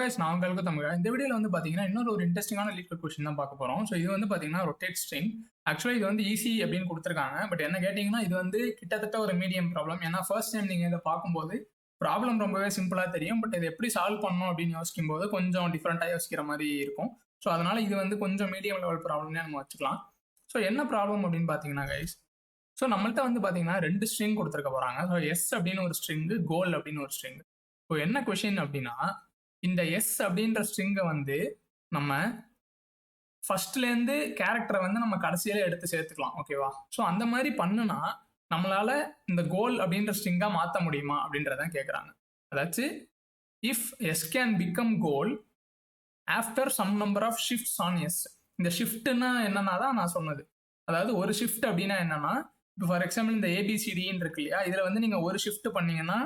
guys, நான் உங்களுக்கு தமிழ். இந்த வீடியோல வந்து பாத்தீங்கன்னா இன்னொரு இன்ட்ரெஸ்டிங்கான லீட்கோட் கொஸ்டின் தான் பார்க்க போறோம். ஸோ இது வந்து பாத்தீங்கன்னா ரொட்டேட் ஸ்ட்ரிங். ஆக்சுவலி இது வந்து ஈஸி அப்படின்னு கொடுத்துருக்காங்க. பட் என்ன கேட்டீங்கன்னா இது வந்து கிட்டத்தட்ட ஒரு மீடியம் ப்ராப்ளம். ஏன்னா ஃபர்ஸ்ட் டைம் நீங்க இதை பார்க்கும்போது ப்ராப்ளம் ரொம்பவே சிம்பிளா தெரியும். பட் இதை எப்படி சால்வ் பண்ணணும் அப்படின்னு யோசிக்கும் போது கொஞ்சம் டிஃப்ரெண்டா யோசிக்கிற மாதிரி இருக்கும். ஸோ அதனால இது வந்து கொஞ்சம் மீடியம் லெவல் ப்ராப்ளம்னே நம்ம வச்சுக்கலாம். ஸோ என்ன ப்ராப்ளம் அப்படின்னு பாத்தீங்கன்னா கைஸ், ஸோ நம்மள்ட்ட வந்து பாத்தீங்கன்னா 2 ஸ்ட்ரிங் கொடுத்துருக்க போறாங்க. ஸோ எஸ் அப்படின்னு ஒரு ஸ்ட்ரிங், கோல் அப்படின்னு ஒரு ஸ்ட்ரிங். இப்போ என்ன கொஸ்டின் அப்படின்னா, இந்த எஸ் அப்படின்ற ஸ்ட்ரிங்கை வந்து நம்ம ஃபர்ஸ்ட்லேருந்து கேரக்டரை வந்து நம்ம கடைசியில எடுத்து சேர்த்துக்கலாம். ஓகேவா? ஸோ அந்த மாதிரி பண்ணுனா நம்மளால இந்த கோல் அப்படின்ற ஸ்ட்ரிங்கா மாற்ற முடியுமா அப்படின்றதான் கேட்குறாங்க. அதாச்சும் if S can become goal after some number of shifts on S. இந்த ஷிஃப்ட்னா என்னன்னா தான் நான் சொன்னது. அதாவது ஒரு ஷிஃப்ட் அப்படின்னா என்னன்னா, இப்போ ஃபார் எக்ஸாம்பிள் இந்த ஏபிசிடின்னு இருக்கு இல்லையா, இதில் வந்து நீங்கள் ஒரு ஷிஃப்ட் பண்ணீங்கன்னா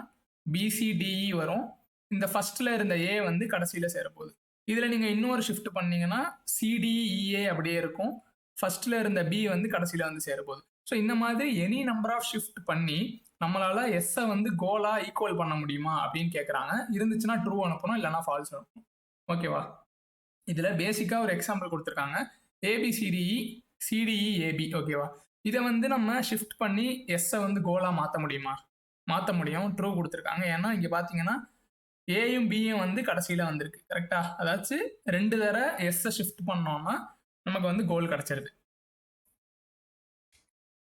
பிசிடிஇ வரும். இந்த ஃபர்ஸ்ட்ல இருந்த ஏ வந்து கடைசியில சேரப்போகுது. இதுல நீங்க இன்னொரு ஷிஃப்ட் பண்ணீங்கன்னா சிடிஇஏ அப்படியே இருக்கும். ஃபர்ஸ்ட்ல இருந்த பி வந்து கடைசியில வந்து சேரப்போகுது. ஸோ இந்த மாதிரி எனி நம்பர் ஆஃப் ஷிஃப்ட் பண்ணி நம்மளால எஸ்ஸை வந்து கோலா ஈக்குவல் பண்ண முடியுமா அப்படின்னு கேட்குறாங்க. இருந்துச்சுன்னா ட்ரூ அனுப்பணும், இல்லைன்னா ஃபால்ஸ் அனுப்பணும். ஓகேவா? இதுல பேசிக்கா ஒரு எக்ஸாம்பிள் கொடுத்துருக்காங்க. A B C D E C D E A B. ஓகேவா? இதை வந்து நம்ம ஷிஃப்ட் பண்ணி எஸ்ஸை வந்து கோலா மாற்ற முடியுமா? மாற்ற முடியும். ட்ரூ கொடுத்துருக்காங்க. ஏன்னா இங்க பாத்தீங்கன்னா ஏயும் பியும் வந்து கடைசியில வந்திருக்கு. கரெக்டா? அதாச்சும் 2 தடவை எஸ் ஷிஃப்ட் பண்ணோம்னா நமக்கு வந்து கோல் கிடைச்சிருது.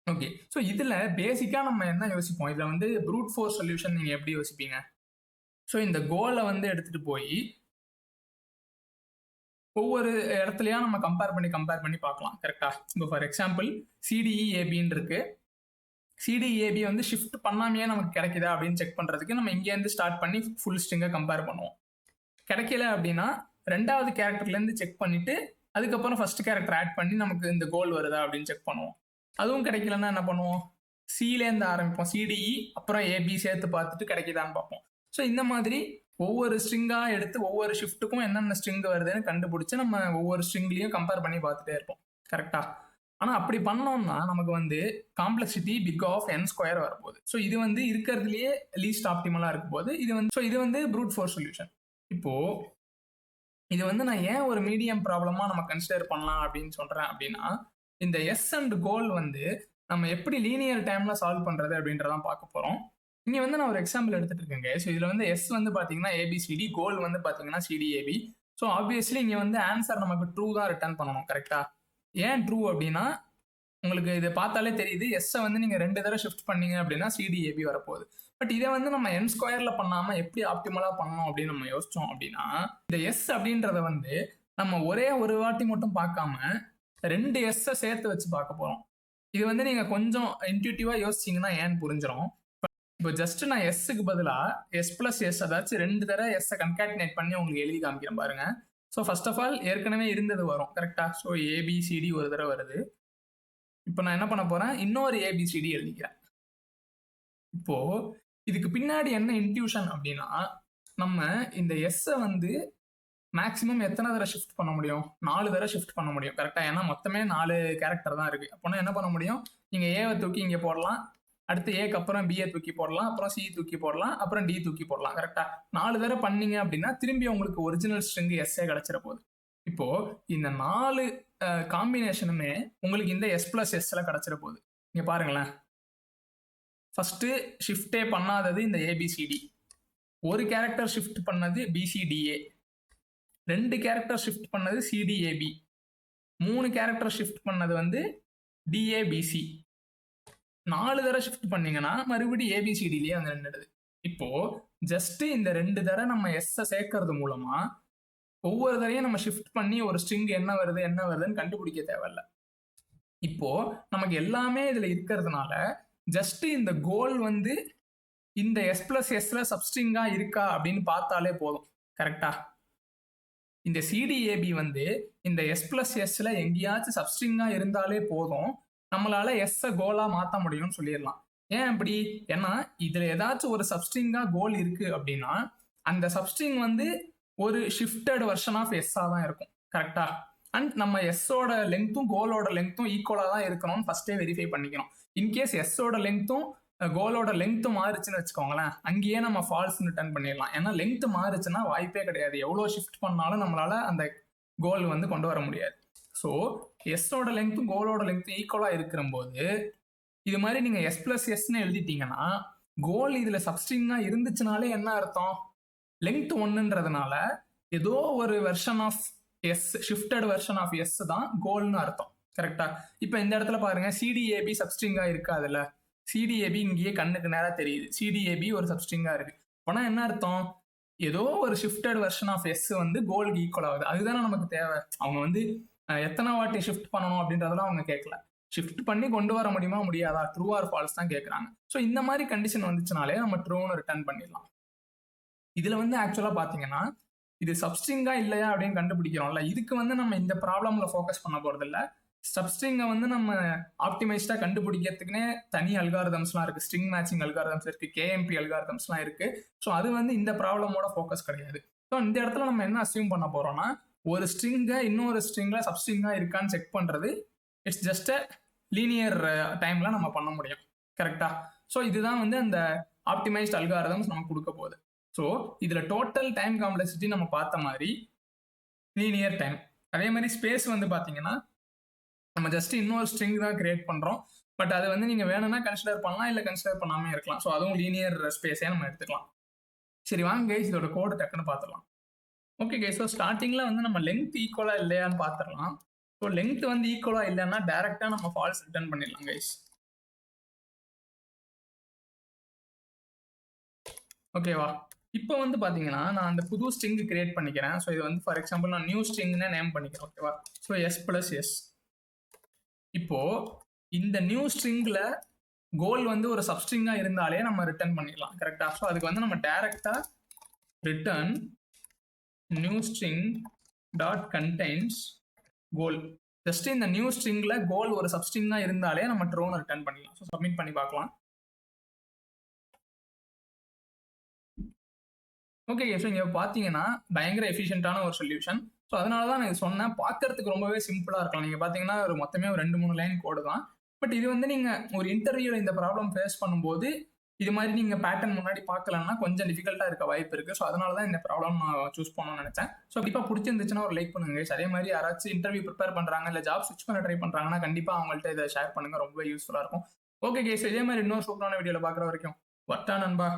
ஓகே. ஸோ இதுல பேசிக்கா நம்ம என்ன யோசிப்போம், இதுல வந்து ப்ரூட் ஃபோர்ஸ் சொல்யூஷன் நீங்க எப்படி யோசிப்பீங்க? ஸோ இந்த கோலை வந்து எடுத்துட்டு போய் ஒவ்வொரு இடத்துலயா நம்ம கம்பேர் பண்ணி பார்க்கலாம். கரெக்டா? இப்போ ஃபார் எக்ஸாம்பிள் சிடிஇ ஏபின்னு இருக்கு. சிடிஏபி வந்து ஷிஃப்ட் பண்ணாமையே நமக்கு கிடைக்குதா அப்படின்னு செக் பண்றதுக்கு நம்ம இங்கேருந்து ஸ்டார்ட் பண்ணி ஃபுல் ஸ்ட்ரிங்கை கம்பேர் பண்ணுவோம். கிடைக்கல அப்படின்னா 2வது கேரக்டர்லேருந்து செக் பண்ணிட்டு அதுக்கப்புறம் ஃபர்ஸ்ட் கேரக்டர் ஆட் பண்ணி நமக்கு இந்த கோல் வருதா அப்படின்னு செக் பண்ணுவோம். அதுவும் கிடைக்கலன்னா என்ன பண்ணுவோம், சிலேருந்து ஆரம்பிப்போம். சிடிஇ அப்புறம் ஏபி சேர்த்து பார்த்துட்டு கிடைக்குதான்னு பார்ப்போம். ஸோ இந்த மாதிரி ஒவ்வொரு ஸ்ட்ரிங்காக எடுத்து ஒவ்வொரு ஷிஃப்ட்டுக்கும் என்னென்ன ஸ்ட்ரிங் வருதுன்னு கண்டுபிடிச்சு நம்ம ஒவ்வொரு ஸ்ட்ரிங்லையும் கம்பேர் பண்ணி பார்த்துட்டே இருப்போம். கரெக்டா? ஆனால் அப்படி பண்ணோம்னா நமக்கு வந்து complexity big of n square வரப்போகுது. ஸோ இது வந்து இருக்கிறதுலேயே லீஸ்ட் ஆப்டிமலாக இருக்கும் போது இது வந்து ப்ரூட் ஃபோர்ஸ் சொல்யூஷன். இப்போ இது வந்து நான் ஏன் ஒரு மீடியம் ப்ராப்ளமாக நம்ம கன்சிடர் பண்ணலாம் அப்படின்னு சொல்கிறேன் அப்படின்னா, இந்த எஸ் அண்ட் கோல் வந்து நம்ம எப்படி லீனியர் டைமில் சால்வ் பண்ணுறது அப்படின்றதான் பார்க்க போகிறோம். இங்கே வந்து நான் ஒரு எக்ஸாம்பிள் எடுத்துகிட்டு இருக்கேங்க. ஸோ இதில் வந்து எஸ் வந்து பார்த்தீங்கன்னா ஏபிசிடி, கோல் வந்து பார்த்தீங்கன்னா சிடிஏபி. ஸோ ஆப்வியஸ்லி இங்கே வந்து ஆன்சர் நமக்கு ட்ரூ தான் ரிட்டர்ன் பண்ணணும். கரெக்டாக? ஏன் ட்ரூ அப்படின்னா, உங்களுக்கு இதை பார்த்தாலே தெரியுது, எஸ்ஸை வந்து நீங்கள் 2 தடவை ஷிஃப்ட் பண்ணீங்க அப்படின்னா சிடிஏபி வரப்போகுது. பட் இதை வந்து நம்ம n ஸ்கொயர்ல பண்ணாமல் எப்படி ஆப்டிமலாக பண்ணணும் அப்படின்னு நம்ம யோசிச்சோம் அப்படின்னா, இந்த எஸ் அப்படின்றத வந்து நம்ம ஒரே ஒரு வாட்டி மட்டும் பார்க்காம 2 எஸ்ஸை சேர்த்து வச்சு பார்க்க போகிறோம். இது வந்து நீங்கள் கொஞ்சம் இன்ட்யூட்டிவாக யோசிச்சிங்கன்னா ஏன்னு புரிஞ்சிடும். இப்போ ஜஸ்ட் நான் எஸ்ஸுக்கு பதிலாக எஸ் பிளஸ் எஸ், அதாச்சும் 2 தடவை எஸ்ஸை கன்காட்டினேட் பண்ணி உங்களுக்கு எழுதி காமிக்கிறேன் பாருங்க. ஸோ ஃபர்ஸ்ட் ஆஃப் ஆல் ஏற்கனவே இருந்தது வரும். கரெக்டா? ஸோ ஏபிசிடி ஒரு தடவை வருது. இப்போ நான் என்ன பண்ண போறேன், இன்னொரு ஏபிசிடி எழுதிக்கிறேன். இப்போ இதுக்கு பின்னாடி என்ன இன்ட்யூஷன் அப்படின்னா, நம்ம இந்த எஸ்ஸை வந்து மேக்ஸிமம் எத்தனை தடவை ஷிஃப்ட் பண்ண முடியும்? 4 தடவை ஷிஃப்ட் பண்ண முடியும். கரெக்டா? ஏன்னா மொத்தமே 4 கேரக்டர் தான் இருக்கு. அப்போனா என்ன பண்ண முடியும், நீங்க ஏவை தூக்கி இங்கே போடலாம், அடுத்து ஏக்கு அப்புறம் பிஏ தூக்கி போடலாம், அப்புறம் சி தூக்கி போடலாம், அப்புறம் டி தூக்கி போடலாம். கரெக்டா? 4 தடவை பண்ணீங்க அப்படின்னா திரும்பி உங்களுக்கு ஒரிஜினல் ஸ்ட்ரிங் எஸ்ஸே கிடைச்சிட போகுது. இப்போ இந்த 4 காம்பினேஷனுமே உங்களுக்கு இந்த எஸ் பிளஸ் எஸ்ல கிடைச்சிட போகுது. இங்க பாருங்களேன், ஃபர்ஸ்ட் ஷிஃப்டே பண்ணாதது இந்த ஏபிசிடி, ஒரு கேரக்டர் ஷிஃப்ட் பண்ணது பிசிடிஏ, 2 கேரக்டர் ஷிஃப்ட் பண்ணது சிடிஏபி, 3 கேரக்டர் ஷிஃப்ட் பண்ணது வந்து டிஏபிசி, 4 தடவை ஷிஃப்ட் பண்ணீங்கன்னா மறுபடியும் ஏபிசிடிலேயே வந்து நின்றுடுது. இப்போ ஜஸ்ட் இந்த 2 தடவை நம்ம எஸ்ஸை சேர்க்கறது மூலமா ஒவ்வொரு தடையும் நம்ம ஷிஃப்ட் பண்ணி ஒரு ஸ்ட்ரிங் என்ன வருதுன்னு கண்டுபிடிக்க தேவையில்ல. இப்போ நமக்கு எல்லாமே இதுல இருக்கிறதுனால ஜஸ்ட் இந்த கோல் வந்து இந்த எஸ் பிளஸ் எஸ்ல சப்ஸ்ட்ரிங்கா இருக்கா அப்படின்னு பார்த்தாலே போதும். கரெக்டா? இந்த சிடிஏபி வந்து இந்த எஸ் பிளஸ் எஸ்ல எங்கேயாச்சும் சப்ஸ்ட்ரிங்கா இருந்தாலே போதும், நம்மளால எஸ் கோலா மாற்ற முடியும்னு சொல்லிடலாம். ஏன் அப்படி? ஏன்னா இதுல ஏதாச்சும் ஒரு சப்ஸ்ட்ரிங்கா கோல் இருக்கு அப்படின்னா அந்த சப்ஸ்ட்ரிங் வந்து ஒரு ஷிஃப்டட் வெர்ஷன் ஆஃப் எஸ்ஸா தான் இருக்கும். கரெக்டா? அண்ட் நம்ம எஸ்ஸோட லெங்க்த்தும் கோலோட லெங்க்த்தும் ஈக்குவலா தான் இருக்கணும்னு ஃபர்ஸ்டே வெரிஃபை பண்ணிக்கணும். இன்கேஸ் எஸ்ஸோட லெங்க்த்தும் கோலோட லென்த் மாறுச்சுன்னு வச்சுக்கோங்களேன், அங்கேயே நம்ம ஃபால்ஸ் ரிட்டர்ன் பண்ணிடலாம். ஏன்னா லென்த் மாறுச்சுன்னா வாய்ப்பே கிடையாது. எவ்வளோ ஷிஃப்ட் பண்ணாலும் நம்மளால அந்த கோல் வந்து கொண்டு வர முடியாது. ஸோ எஸ்ஸோட லென்த்தும் கோலோட லென்த்தும் ஈக்குவலா இருக்கிறம்போது இது மாதிரி நீங்க எஸ் பிளஸ் எஸ்ன்னு எழுதிட்டீங்கன்னா கோல் இதுல சப்ஸ்ட்ரிங்கா இருந்துச்சுனாலே என்ன அர்த்தம், லென்த் ஒன்னுன்றதுனால ஏதோ ஒரு version of S, shifted version of S தான் கோல்னு அர்த்தம். கரெக்டா? இப்போ இந்த இடத்துல பாருங்க சிடிஏபி சப்ஸ்ட்ரிங்கா இருக்காதுல்ல, சிடிஏபி இங்கேயே கண்ணுக்கு நேரா தெரியுது. சிடிஏபி ஒரு சப்ஸ்ட்ரிங்கா இருக்கு. அப்போனா என்ன அர்த்தம், ஏதோ ஒரு ஷிஃப்டட் வெர்ஷன் ஆஃப் எஸ் வந்து கோலுக்கு ஈக்குவல் ஆகுது. அதுதானே நமக்கு தேவை. அவங்க வந்து எத்தனை வாட்டி ஷிஃப்ட் பண்ணணும் அப்படின்றதெல்லாம் அவங்க கேட்கல. ஷிஃப்ட் பண்ணி கொண்டு வர முடியுமா முடியாதா, ட்ரூ ஆர் ஃபால்ஸ் தான் கேட்குறாங்க. ஸோ இந்த மாதிரி கண்டிஷன் வந்துச்சுனாலே நம்ம ட்ரூன்னு ரிட்டர்ன் பண்ணிடலாம். இதுல வந்து ஆக்சுவலா பாத்தீங்கன்னா இது சப்ஸ்ட்ரிங்கா இல்லையா அப்படின்னு கண்டுபிடிக்கிறோம்ல, இதுக்கு வந்து நம்ம இந்த ப்ராப்ளம்ல ஃபோக்கஸ் பண்ண போறது இல்ல. சப்ஸ்ட்ரிங்கை வந்து நம்ம ஆப்டிமைஸ்டா கண்டுபிடிக்கிறதுக்குன்னே தனி அல்காரிதம்ஸ்லாம் இருக்கு. ஸ்ட்ரிங் மேட்சிங் அல்காரிதம்ஸ் இருக்கு, கேஎம்பி அல்காரிதம்ஸ்லாம் இருக்கு. ஸோ அது வந்து இந்த ப்ராப்ளமோட ஃபோக்கஸ் கிடையாது. ஸோ இந்த இடத்துல நம்ம என்ன அசியூம் பண்ண போறோம்னா, ஒரு ஸ்ட்ரிங்கை இன்னொரு ஸ்ட்ரிங்ல சப்ஸ்ட்ரிங்கா இருக்கான்னு செக் பண்றது இட்ஸ் ஜஸ்ட் அ லீனியர் டைம்ல நம்ம பண்ண முடியும். கரெக்டா? ஸோ இதுதான் வந்து அந்த ஆப்டிமைஸ்ட் அல்காரிதம்ஸ் நமக்கு கொடுக்க போகுது. ஸோ இதுல டோட்டல் டைம் காம்ப்ளெக்சிட்டி நம்ம பார்த்த மாதிரி லீனியர் டைம். அதே மாதிரி ஸ்பேஸ் வந்து பாத்தீங்கன்னா நம்ம ஜஸ்ட் இன்னொரு ஸ்ட்ரிங் தான் கிரியேட் பண்றோம். பட் அதை வந்து நீங்க வேணும்னா கன்சிடர் பண்ணலாம், இல்ல கன்சிடர் பண்ணாம இருக்கலாம். ஸோ அதுவும் லீனியர் ஸ்பேஸே நம்ம எடுத்துக்கலாம். சரி வாங்க கைஸ் இதோட கோட் டக்குன்னு பார்த்துடலாம். ஓகே கைஸ், ஸோ ஸ்டார்டிங்ல வந்து நம்ம லென்த் ஈக்குவலா இல்லையான்னு பார்த்துடலாம். ஸோ லென்த் வந்து ஈக்குவலா இல்லைன்னா டைரக்டா நம்ம ஃபால்ஸ் ரிட்டர்ன் பண்ணிடலாம் கைஸ். ஓகேவா? இப்போ வந்து பாத்தீங்கன்னா நான் அந்த புது ஸ்ட்ரிங் கிரியேட் பண்ணிக்கிறேன். ஸோ இது வந்து ஃபார் எக்ஸாம்பிள் நான் நியூ ஸ்ட்ரிங்னே நேம் பண்ணிக்கிறேன். ஓகேவா? So S plus S. இப்போ இந்த நியூ ஸ்ட்ரிங்ல கோல் வந்து ஒரு சப்ஸ்ட்ரிங்கா இருந்தாலே நம்ம ரிட்டர்ன் பண்ணிடலாம். கரெக்டா? ஸோ அதுக்கு வந்து நம்ம டைரக்டா return new string dot contains goal. Just இந்த நியூ ஸ்ட்ரிங்ல கோல் ஒரு சப்ஸ்ட்ரிங்கா இருந்தாலே நம்ம ட்ரூன்னு ரிட்டர்ன் பண்ணிடலாம். ஸோ சப்மிட் பண்ணி பார்க்கலாம். ஓகே, ஸோ இங்கே பார்த்தீங்கன்னா பயங்கர எஃபிஷியன்ட்டான ஒரு சொல்யூஷன். ஸோ அதனால தான் நான் சொன்னேன், பார்க்கறதுக்கு ரொம்பவே சிம்பிளாக இருக்கலாம். நீங்கள் பார்த்தீங்கன்னா ஒரு மொத்தமே ஒரு 2-3 லைன் கோடு தான். பட் இது வந்து நீங்கள் ஒரு இன்டர்வியூவில் இந்த ப்ராப்ளம் ஃபேஸ் பண்ணும்போது இது மாதிரி நீங்கள் பேட்டர்ன் முன்னாடி பார்க்கலன்னா கொஞ்சம் டிஃபிகல்ட்டாக இருக்க வாய்ப்பு இருக்குது. ஸோ அதனால தான் இந்த ப்ராப்ளம் நான் சூஸ் பண்ணணும்னு நினச்சேன். ஸோ கண்டிப்பாக பிடிச்சிருந்துச்சுன்னா ஒரு லைக் பண்ணுங்க. அதே மாதிரி யாராச்சும் இன்டர்வியூ ப்ரிப்பேர் பண்ணுறாங்க இல்லை ஜாப் ஸ்விட்ச் பண்ண ட்ரை பண்ணுறாங்கன்னா கண்டிப்பாக அவங்கள்ட்ட இதை ஷேர் பண்ணுங்க, ரொம்ப யூஸ்ஃபுல்லாக இருக்கும். ஓகே கேஸ், இதே மாதிரி இன்னொரு சூப்பரான வீடியோவில் பார்க்குற வரைக்கும் வட்டா நண்பா.